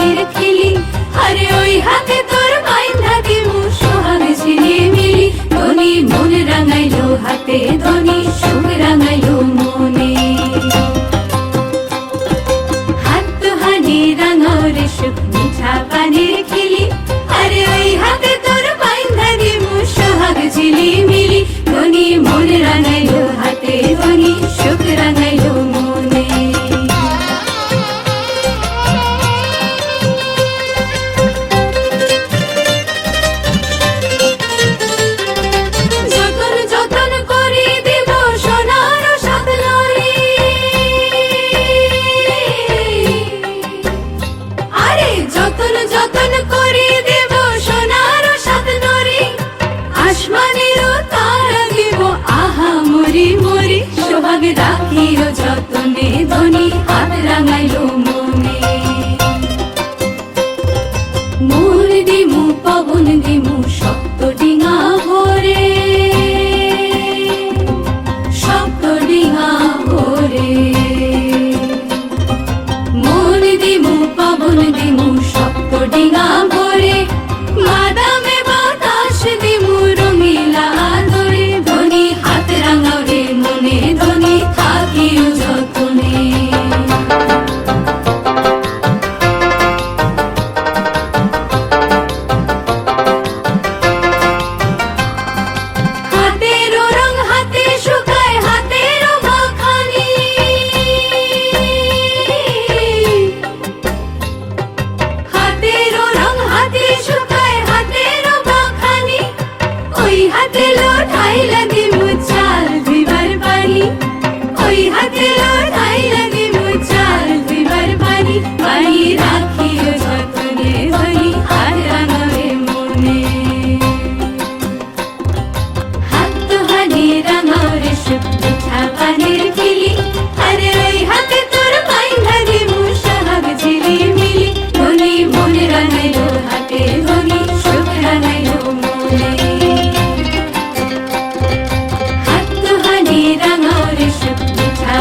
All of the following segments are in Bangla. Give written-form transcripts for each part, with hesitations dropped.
পানির খেলি আরে ওই হাতে তোর বাইন্ধা দিমু সোহাগ ঝিলি মিলি ধনী মন রাঙাইলো হাতে ধনী সুখ রাঙাইলো মনে হাত দুহানি রাঙাও রে সুখ মিঠা পানির খেলি আরে ওই হাতে তোর বাইন্ধা দিমু সোহাগ ঝিলি মিলি ধনী মন রাঙাইলো হাতে ধনী সুখ রাঙাইলো মনে যতন যতন করি দেব সোনার সাত লরি আরে যতন যতন করি দেব সোনার সাত লরি আসমানেরও তারা দেব আহা মরি মরি সোহাগ রাখিও যতনে ধনী হাত রাঙাইলো মনে মূল দিমু পবন দিমু শক্ত ডিঙা ভরে শক্ত ডিঙা ভরে মূল দিমু পবন দিমু শক্ত ডিঙা ভরে বাদামে বাতাস দিমু রঙিলা আদরে ধনী হাত রাঙাও রে মনে ধনী থাকিও যতনে হাতেরও রং হাতে শুকায় হাতেরও মাখানি হাতেরও রং হাতে শুকায় হাতেরও মাখানি ওই হাতে লোটাইলা দিমু চাল ধুইবার পানি ওই হাতে লোটাইলা দিমু চাল ধুইবার পানি পানি রাখিও যতনে ধনী হাত রাঙাবে মনে হাত দুহানি রাঙাও রে সুখ মিঠা পানির খেলি আরে ওই হাতে তোর বাইন্ধা দিমু সোহাগ ঝিলি মিলি ধনী মন রাঙাইলো হাতে ধনী সুখ রাঙাইলো মনে হাত দুহানি রাঙাও রে সুখ মিঠা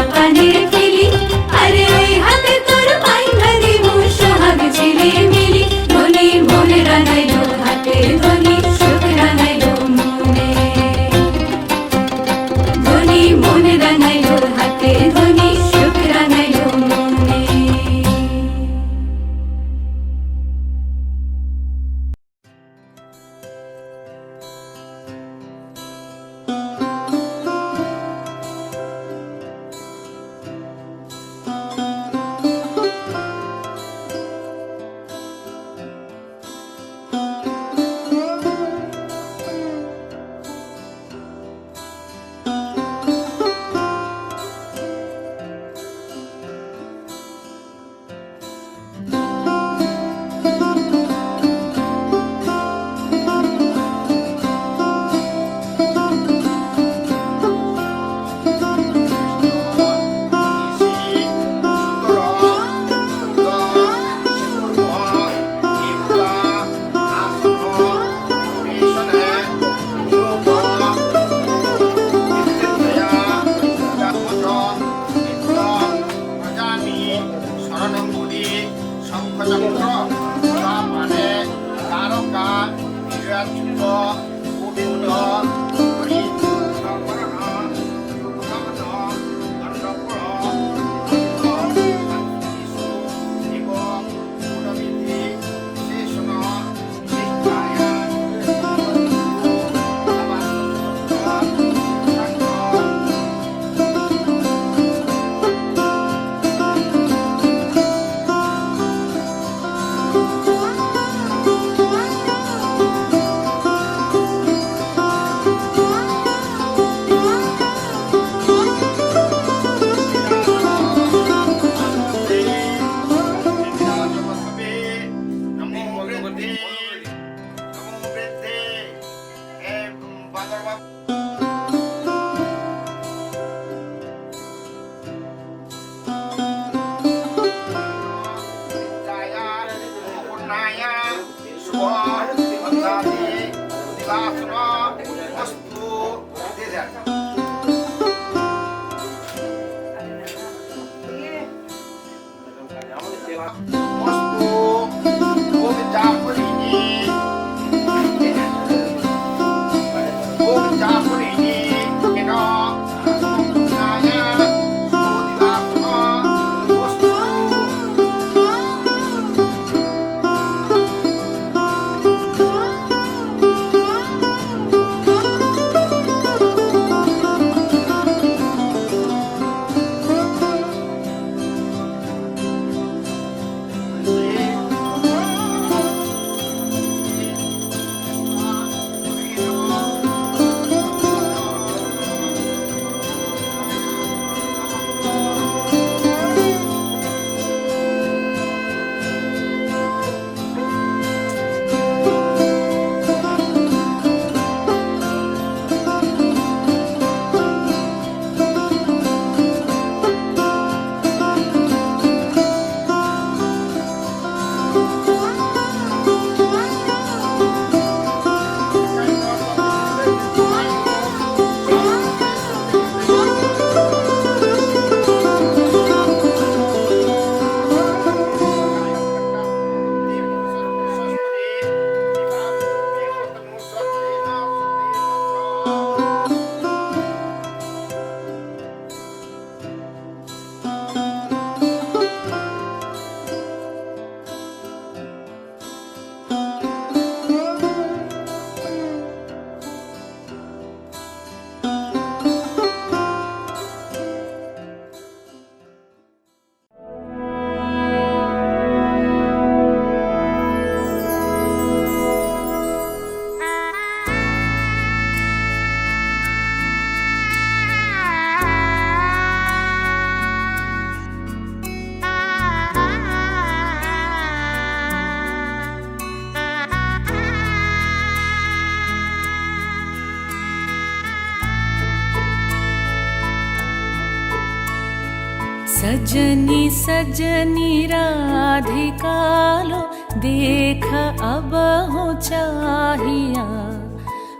सजनी सजनी राधिका लो देख अब हो चाहिया,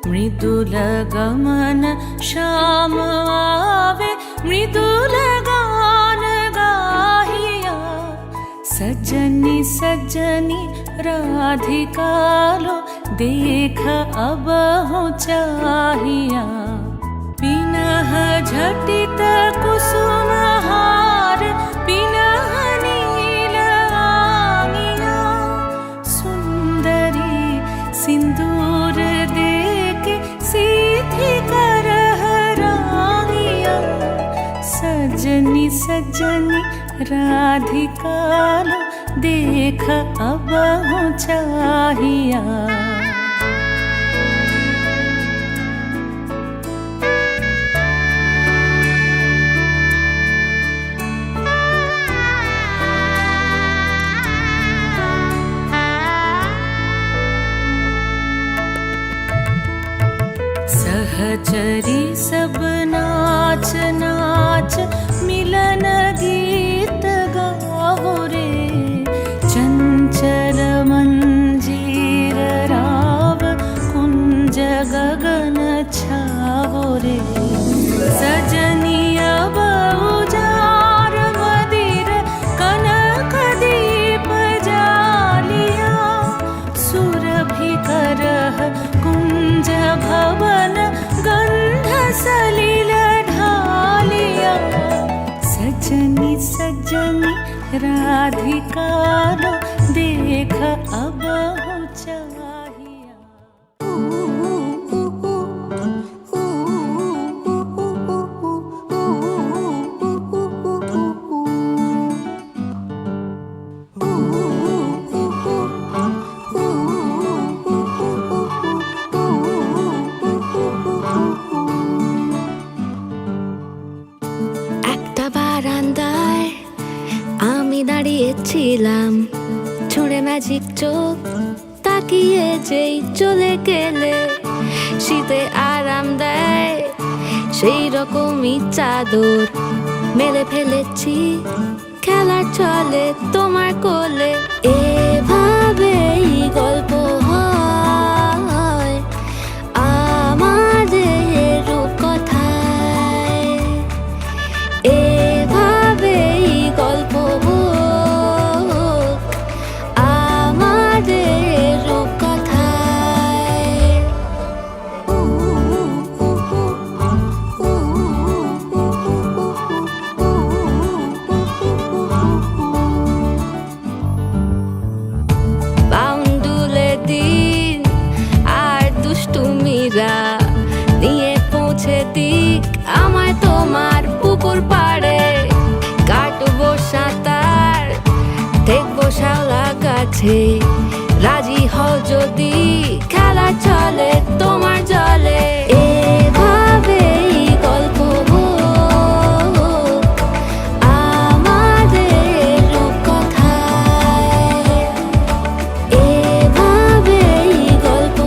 मृदुल गमन श्याम आवे मृदुल गान गाहिया। सजनी सजनी राधिका लो देख अब हो चाहिया, पिनह झटित कुसुम हार पिनह नील आंगिया। सुंदरी सिंदूर देके सीधी करह रांगिया। सजनी सजनी राधिका लो देख अब हो चाहिया। सहचरी सब नाच नाच मिलन गीत गाओ रे, चंचल मंजीर राव कुंज गगन छाओ रे। सजनी अब उजार मदिर कनक दीप जालिया, सुरभि करह कुंज भवन गंध सलिल ढालिया। सजनी सजनी राधिका लो देख अब हो चाहिया। দাঁড়িয়েছিলাম ছুঁড়ে ম্যাজিক চোখ তাকিয়ে যেই চলে গেলে, শীতে আরাম দেয় সেই রকমই চাদর মেলে ফেলেছি খেলার চলে তোমার কোলে। এভাবেই গল্প হয় আমাদের রূপকথায়, এভাবেই গল্প নিয়ে পৌঁছে দিক আমায় তোমার পুকুর পাড়ে। কাটবো সাঁতার দেখবো শাওলা গাছে, রাজি হও যদি খেলা চলে তোমার জলে। এভাবেই গল্প আমাদের রূপকথায়, এভাবেই গল্প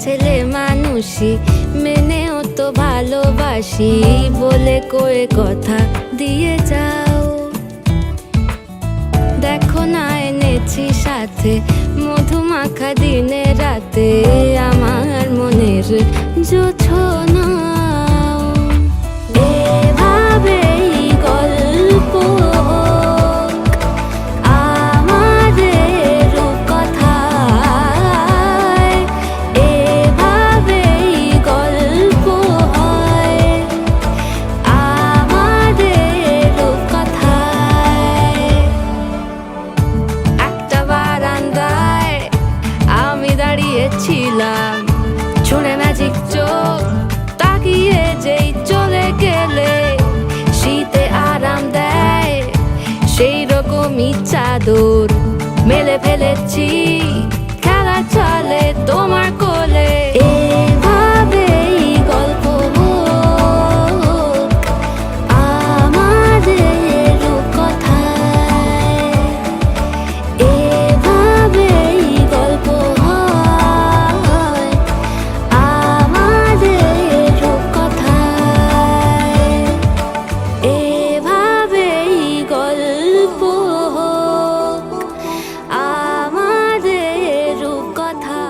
ছেলে মানুষই মেনেও তো ভালোবাসি বলে কয়ে কথা দিয়ে যাও। দেখো না এনেছি সাথে মধুমাখা দিনে রাতে আমার মনের জোছনা। এভাবেই গল্প ফেলেছি, খেলা চলে তোমার কোলে। এভাবেই গল্প হোক আমাদের রূপকথায়, এভাবেই গল্প হয় আমাদের রূপকথায়, এভাবেই গল্প হোক আমাদের রূপকথা।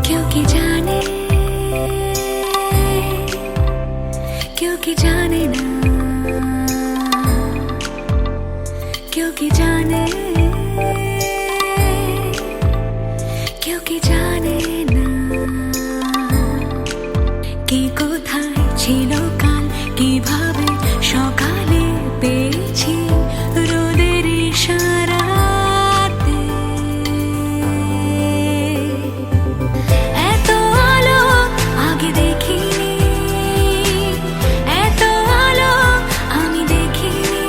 क्योंकि जाने ना, क्योंकि जाने ना কি কোথায় ছিল কাল, কিভাবে সকালে পেয়েছি রোদের ইশারাতে। এত আলো আগে দেখিনি, এত আলো আমি দেখিনি,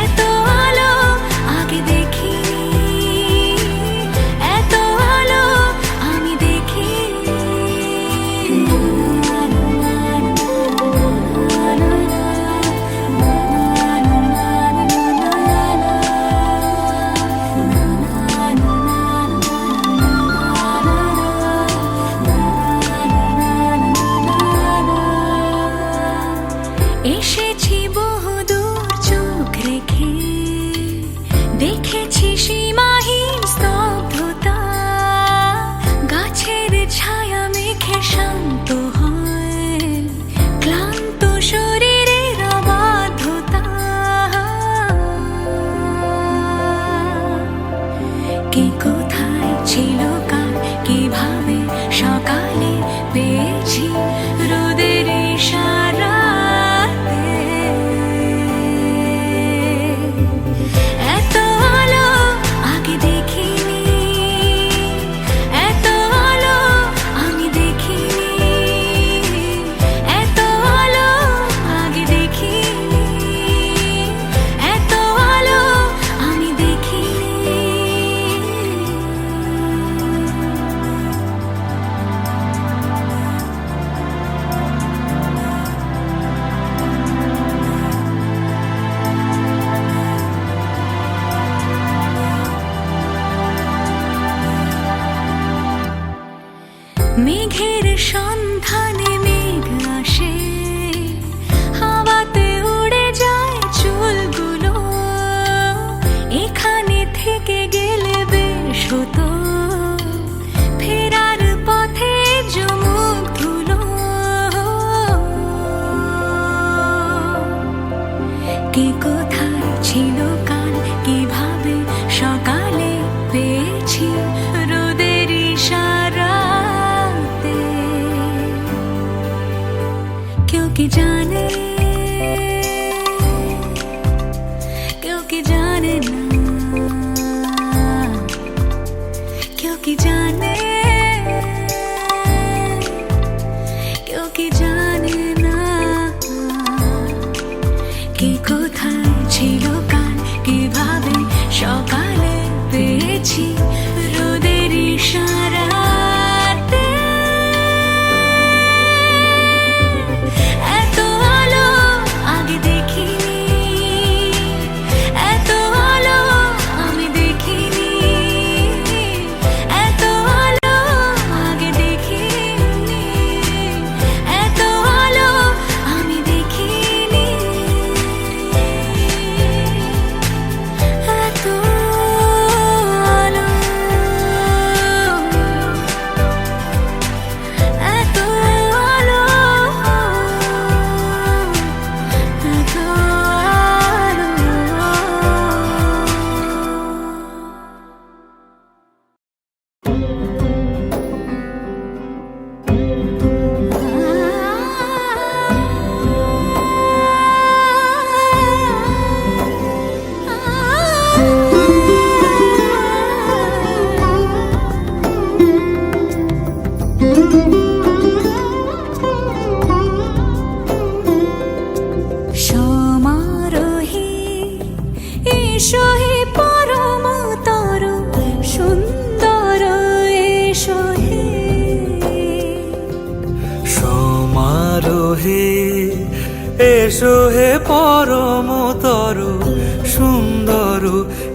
এত আলো আগে দেখিনি, এত আলো আমি দেখিনি। এসেছি বহুদূর চোখ রেখে, দেখেছি সীমাহীন স্তব্ধতা, গাছের ছায়া মেখে শান্ত হয় ক্লান্ত শরীরের অবাধ্যতা। কে কোথায় ছিল কাল, কিভাবে সকালে পেয়েছি রোদের ইশারাতে। এত আলো আগে দেখিনি, এত আলো আমি দেখিনি, এত আলো আগে দেখিনি, এত আলো আমি দেখিনি।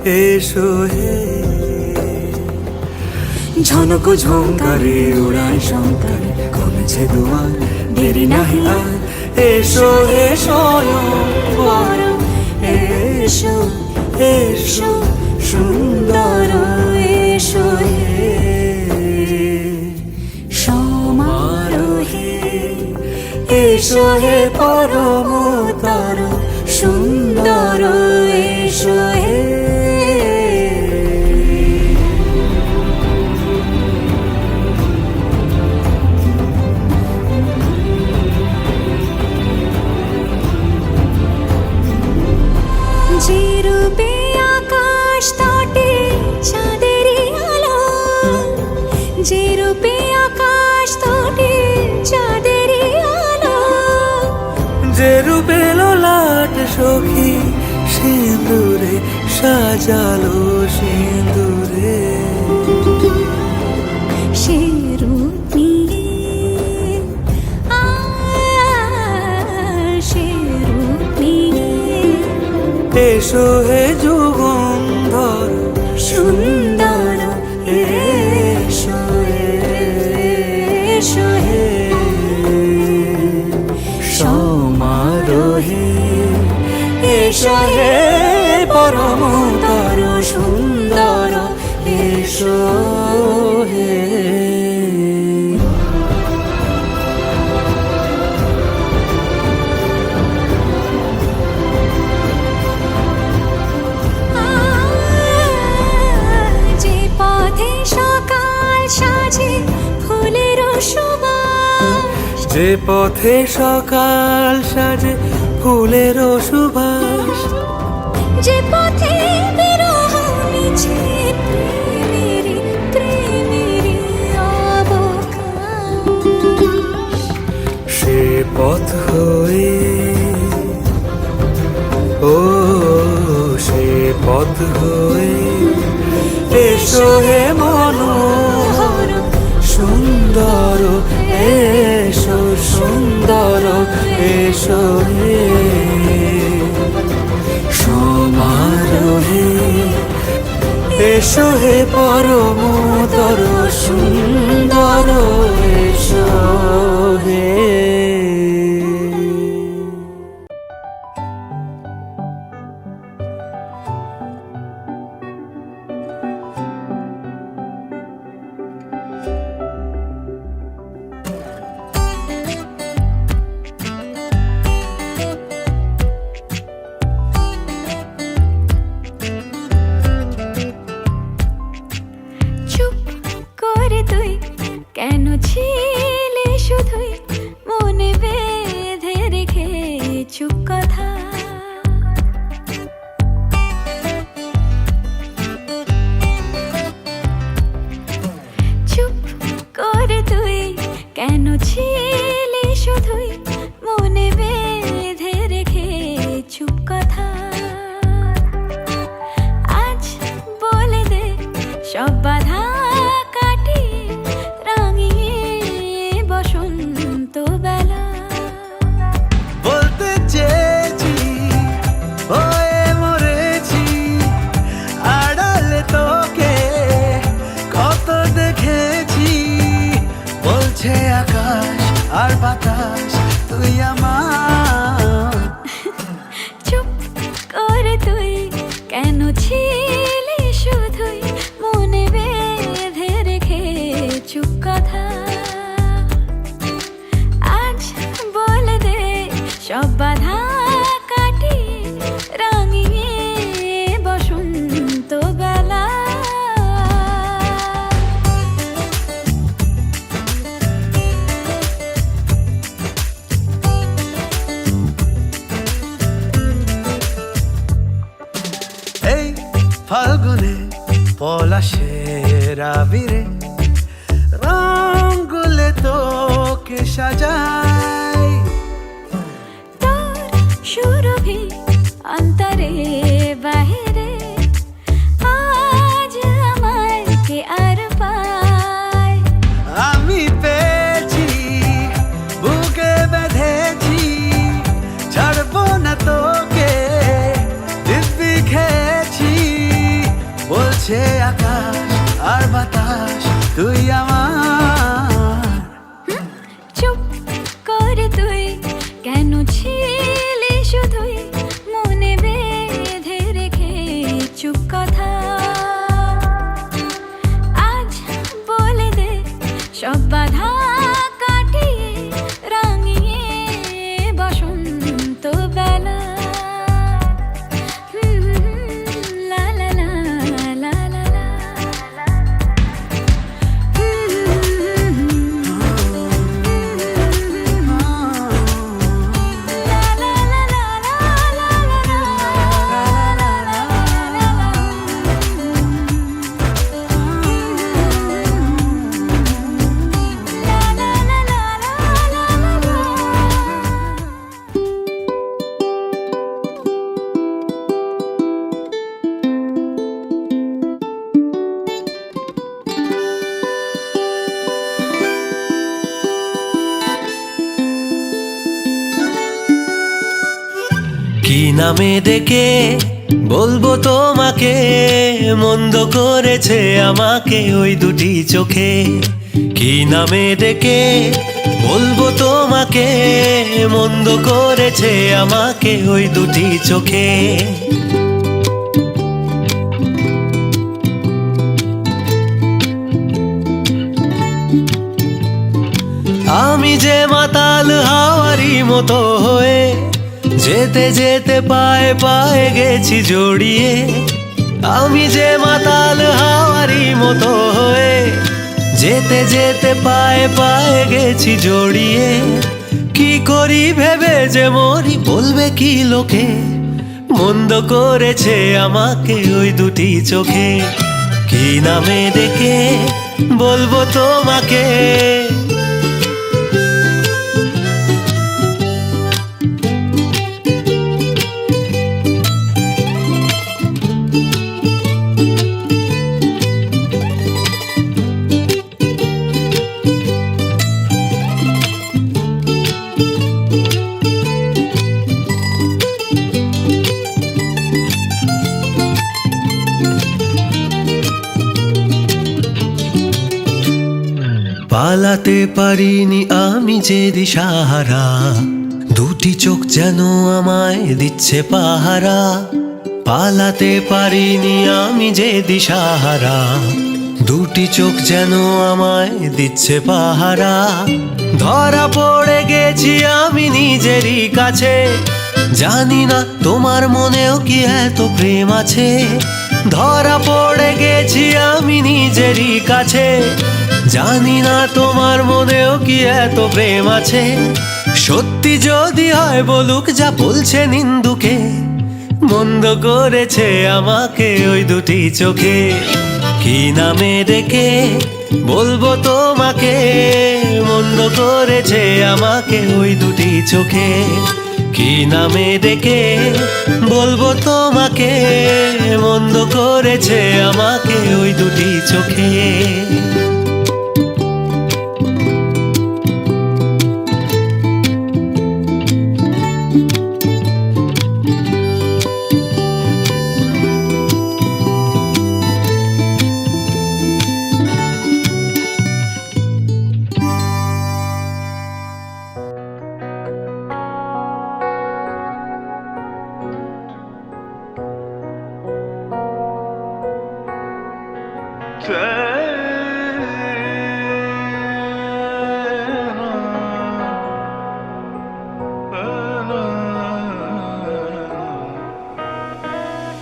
এসো হে ঝনক ঝঙ্কারে উড়ায় শঙ্কারে কমেছে দুয়ার দেরি নাহি আর এসো হে স্বয়ংবর এসো এসো সুন্দর এসো হে সমারোহে এসো হে পরমতর সুন্দর এসো হে যে রূপে আকাশ তটে চাঁদেরই আলো, যে রূপে আকাশ তটে চাঁদেরই আলো, যে রূপে লোলাট সখী সিঁদুরে সাজালো সিঁদুরে সে রূপ নিয়ে সে রূপ নিয়ে এসো হে যুগন্ধর সুন্দর এসো এসো হে সমারোহে এসো হে পরমতর সুন্দর এসো হে যে পথে সকাল সাজে ফুলের সুবাস, যে পথে সকাল সাজে ফুলের সুবাস, যে পথে বিরহ মিছে প্রেমেরই প্রেমেরই অবকাশ, সে পথ হয়ে ও সে পথ হয়ে এসো হে মনোহর সুন্দর এসো সুন্দর এসো হে সমারোহে এসো হে পরমতর সুন্দর এসো হে চুপ করে তুই কেন ছিলে শুধুই মনে বেঁধে রেখে চুপ কথা, চুপ করে তুই কেন ছিলে শুধুই মনে বেঁধে রেখে চুপ কথা, আজ বলে দে সব বাধা কাটিয়ে রাঙিয়ে বসন্ত বেলা, বলতে চেয়েছি হয়ে মরেছি আড়ালে তোকে কত দেখেছি বলছে আকাশ আর বাতাস তুই আমার চুপ করে তুই কেন ছিলে শুধুই মনে বেঁধে রেখে চুপ কথা, আজ বলে দে সব বাধা কাটিয়ে রাঙিয়ে বসন্ত বেলা, এই ফাল্গুনে পলাশের আবিরে রঙগুলে তোকে সাজাই তোর সুরভি অন্তরে বাহিরে আজ আমায় কে আর পায়, আমি পেয়েছি বুকে বেঁধেছি ছাড়বো না তোকে দিব্যি খেয়েছি আছে আকাশ আর বাতাস, তুই আমার। চুপ করে তুই কেন ছিলি শুধুই মনে বেঁধে রেখে চুপ কথা, আজ বলে দে সব বাধা কাটিয়ে রাঙিয়ে বসন্ত বেলা। লা লা লা লা লা লা। কি নামে ডেকে বলবো তোমাকে, মন্দ করেছে আমাকে ওই দুটি চোখে। কি নামে ডেকে বলবো তোমাকে, মন্দ করেছে আমাকে ওই দুটি চোখে। আমি যে মাতাল হাওয়ারি মতো হয়ে যেতে যেতে পায়ে পায়ে গেছি জড়িয়ে। আমি যে মাতাল হাওয়ারি মতো হয়ে যেতে যেতে পায়ে পায়ে গেছি জড়িয়ে। কি করি ভেবে যে মরি, বলবে কি লোকে, মন্দ করেছে আমাকে ওই দুটি চোখে। কি নামে ডেকে বলবো তোমাকে। পালাতে পারিনি আমি যে দিশাহারা, দুটি চোখ যেন আমায় দিচ্ছে পাহারা। পালাতে পারিনি আমি যে দিশাহারা, দুটি চোখ যেন আমায় দিচ্ছে পাহারা। ধরা পড়ে গেছি আমি নিজেরই কাছে, জানি না তোমার মনেও কি এত প্রেম আছে। ধরা পড়ে গেছি আমি নিজেরই কাছে, জানি না তোমার মনেও কি এত প্রেম আছে। সত্যি যদি হয় বলুক যা বলছে নিন্দুকে, মন্দ করেছে আমাকে ওই দুটি চোখে। কি নামে ডেকে বলবো তোমাকে, মন্দ করেছে আমাকে ওই দুটি চোখে। কি নামে ডেকে বলবো তোমাকে, মন্দ করেছে আমাকে ওই দুটি চোখে।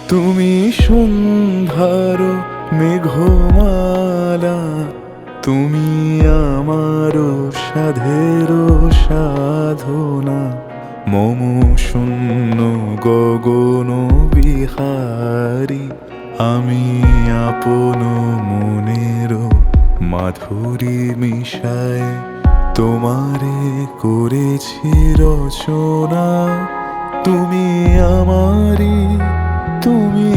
তুমি সন্ধ্যার মেঘমালা, তুমি আমার সাধের সাধনা। মম শূন্য গগন বিহারী, আমি আপন মনের মাধুরী মিশায় তোমারে করেছি রচনা। তুমি আমারি, তুমি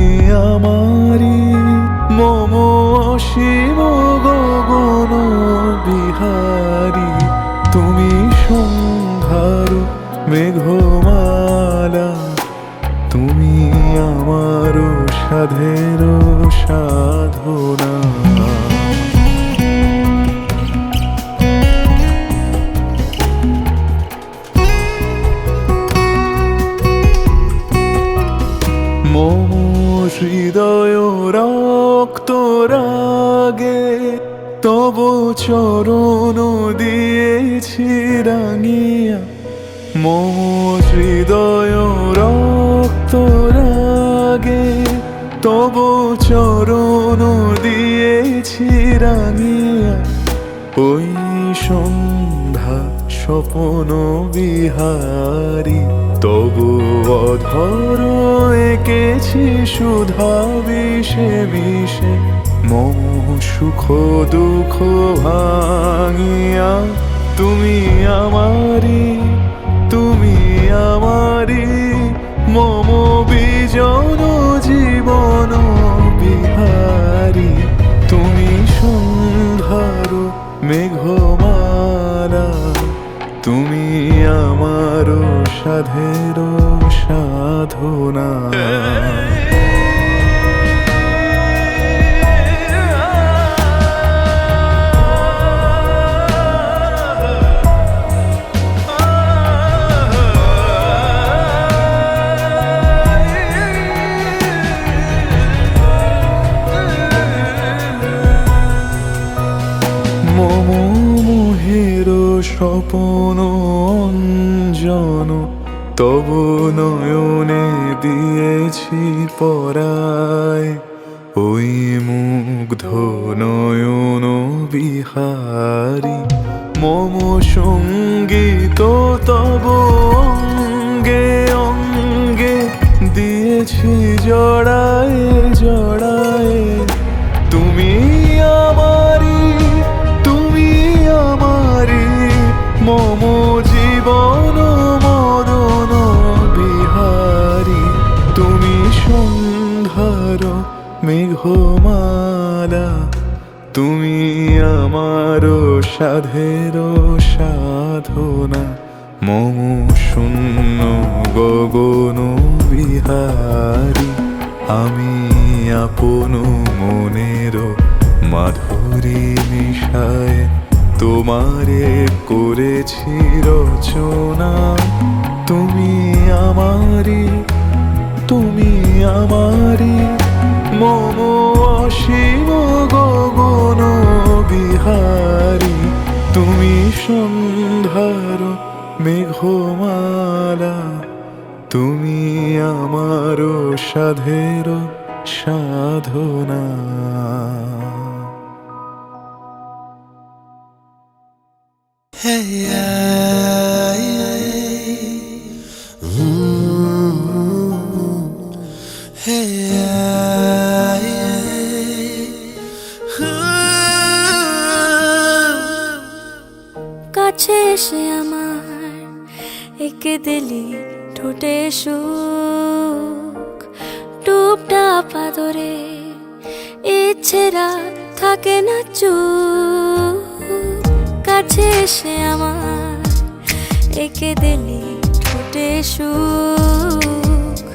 আমারি, মম অসীম গগন বিহারী। তুমি সন্ধ্যার মেঘমালা, তুমি আমার সাধের সাধনা। মম হৃদয় রক্ত রাগে তব চরণ দিয়েছি রাঙিয়া। মম হৃদয় রক্ত রাগে তব চরণ দিয়েছি রাঙিয়া। ওই সন্ধ্যা স্বপন বিহারী তবু অধর এঁকেছি সুধা বিষে বিষে। মম সুখ দুঃখ ভাঙিয়া তুমি আমারি, তুমি আমারি। মম বিজন জীবন বিহারী তুমি সন্ধ্যার মেঘমালা। তুমি আমার সাধের সাধনা। মম মোহের স্বপন অঞ্জন তব নয়নে দিয়েছি পরায়। ওই মুগ্ধ নয়ন বিহারী মম সঙ্গীত তব অঙ্গে অঙ্গে দিয়েছি জড়ায় জড়ায়। তুমি আমারি, তুমি আমারি। মম জীবন মরণ বিহারী তুমি সন্ধ্যার মেঘমালা। তুমি আমার সাধের সাধনা। মম শূন্য গগন বিহারী আমি আপন মনের মাধুরী মিশায় তোমারে করেছি রচনা। তুমি আমারি, তুমি আমারি। মম অসীম গগন বিহারী তুমি সন্ধ্যার মেঘমালা। তুমি আমার সাধের সাধনা। কাছে এসে আমার একে দিলি ঠোঁটে সুখ। টুপটাপ আদরে ইচ্ছেরা থাকে না চুপ। কাছে এসে আমার একে দিলি ঠোঁটে সুখ।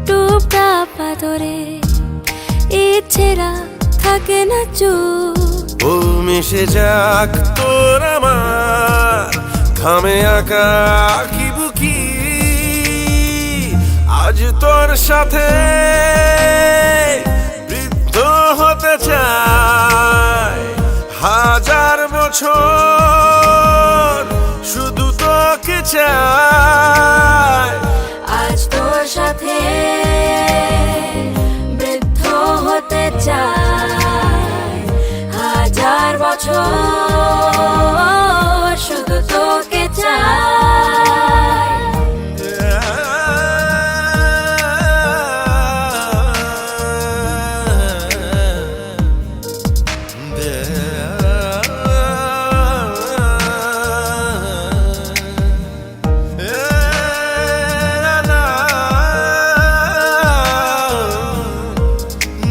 টুপটাপ আদরে ইচ্ছেরা থাকে না চুপ। ও মিশে যাক তোর আমার থামে আঁকা আঁকি বুকি। আজ তোর সাথে বৃদ্ধ হতে চাই। হাজার বছর শুধু তোকে চাই। আজ তোর সাথে বৃদ্ধ হতে চাই। হাজার বছর শুধু তোকে চাই।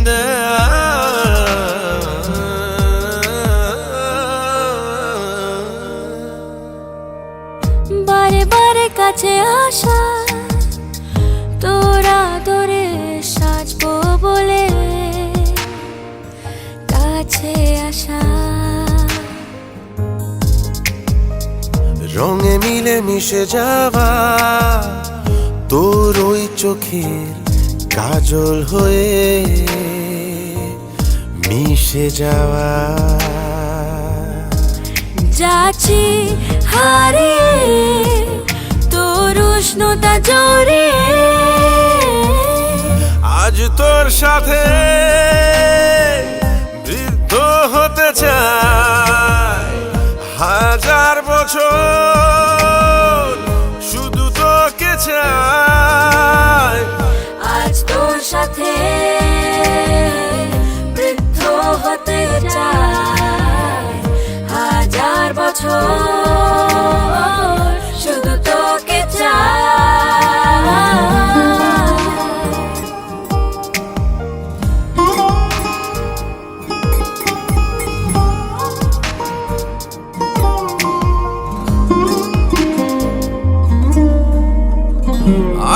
Yeah. কাছে আসা, রঙে মিলে মিশে যাওয়া তোর ওই চোখের কাজল হয়ে মিশে যাওয়া। যাচ্ছি হারিয়ে তোর উষ্ণতা জড়িয়ে, আজ তোর সাথে বৃদ্ধ হতে চাই, হাজার বছর শুধু তোকে চাই। আজ তোর সাথে বৃদ্ধ হতে চাই, হাজার বছর শুধু তোকে চাই।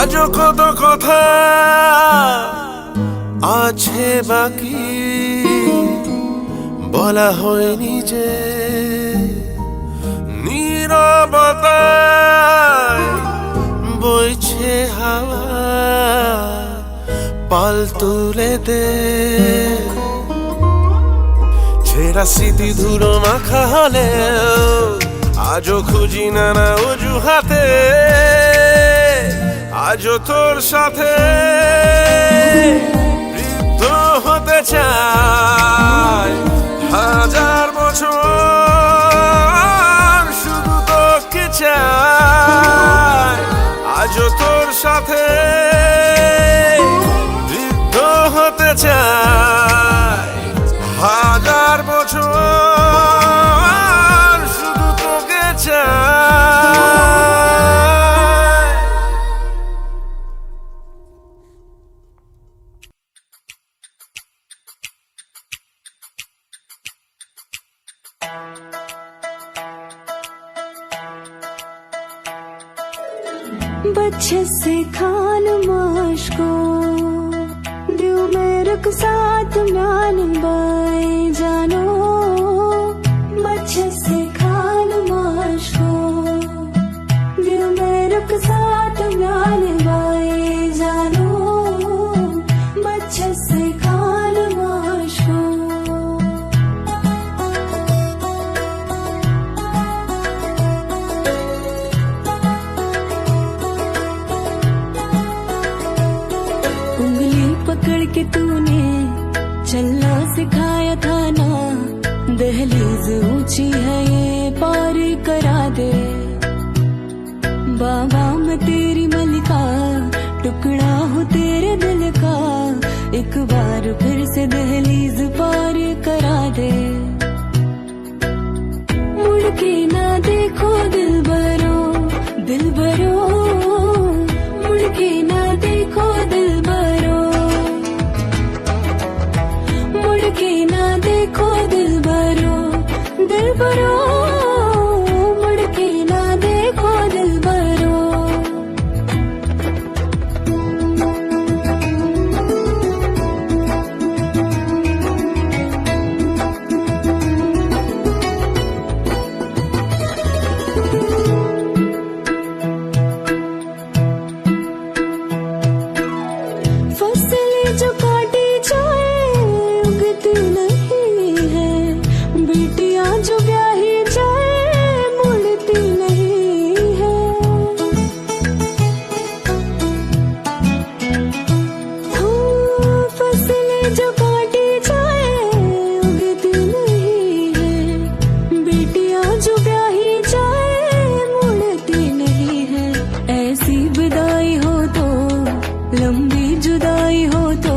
আজও কত কথা আছে বাকি, বলা হয়নি যে নীরবতায় বইছে হাওয়া, পাল তুলে দে। ছেঁড়া স্মৃতি ধুলো মাখা হলেও আজও খুঁজি নানা অজুহাতে, আজও তোর সাথে বৃদ্ধ হতে চাই, হাজার বছর শুধু তোকে চাই। আজও তোর সাথে বৃদ্ধ হতে চাই, হাজার বছর শুধু তোকে চাই। बच्चे से खान माश को दिल में रुक साथ मान बाई जानो, बच्चे से खान माश को दिल में रुक साथ मान बाई जानो, बच्चे से खान माश को। पकड़ के तूने चलना सिखाया था ना, दहलीज ऊंची है ये पार करा दे। बाबा मैं तेरी मलिका, टुकड़ा हूँ तेरे दिल का, एक बार फिर से दहलीज पार करा दे। मुड़ के ना देखो दिल भरो, दिल भरो, मुड़ के ना देखो दिल भरो, के ना देखो दिल भरो, दिल भरो, मुड़ के ना देखो दिल भरो। फसलें जो काटी जाए उगती नहीं है, बेटियां जो ब्याही जाए मुड़ती नहीं है। फसलें जो काटी जाए उगती नहीं है, बेटियां जो ब्याही जाए मुड़ती नहीं है। ऐसी विदाई हो तो, लंबी जुदाई हो तो,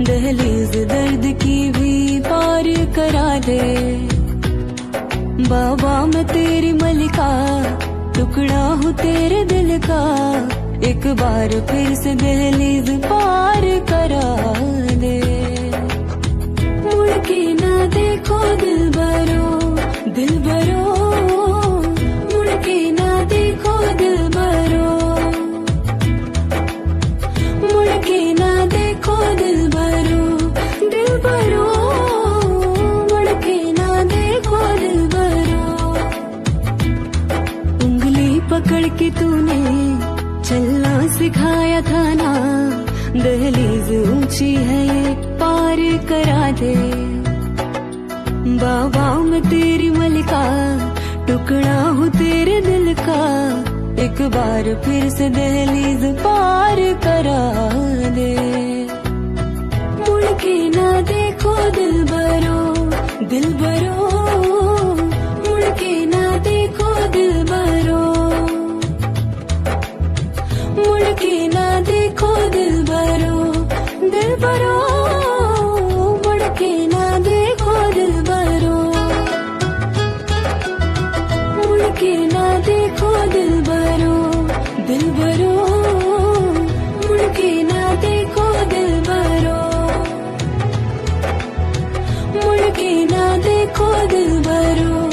दहलीज दर्द की भी पार करा दे। बाबा मैं तेरी मलिका, टुकड़ा हूँ तेरे दिल का, एक बार फिर से दहलीज पार करा दे। मुड़ के ना देखो दिल भरो, दिल भरो, मुड़ के ना देखो दिल भरो, मुड़ के ना देखो दिल भरो, दिल भरो, के तूने चलना सिखाया था ना, दहलीज ऊंची है ये पार करा दे। बाबा मैं तेरी मलिका, टुकड़ा हूँ तेरे दिल का, एक बार फिर से दहलीज पार करा दे। मुड़ के ना देखो दिल बरो, दिल बरो, मुड़ के ना देखो दिल बरो, मुड़ के ना देखो दिल बरो, दिल बरो, मुड़ के ना देखो दिल बरो, मुड़ के ना देखो दिल बरो, दिल बरो, मुड़ के ना देखो दिल बरो, मुड़ के ना देखो दिल बरो।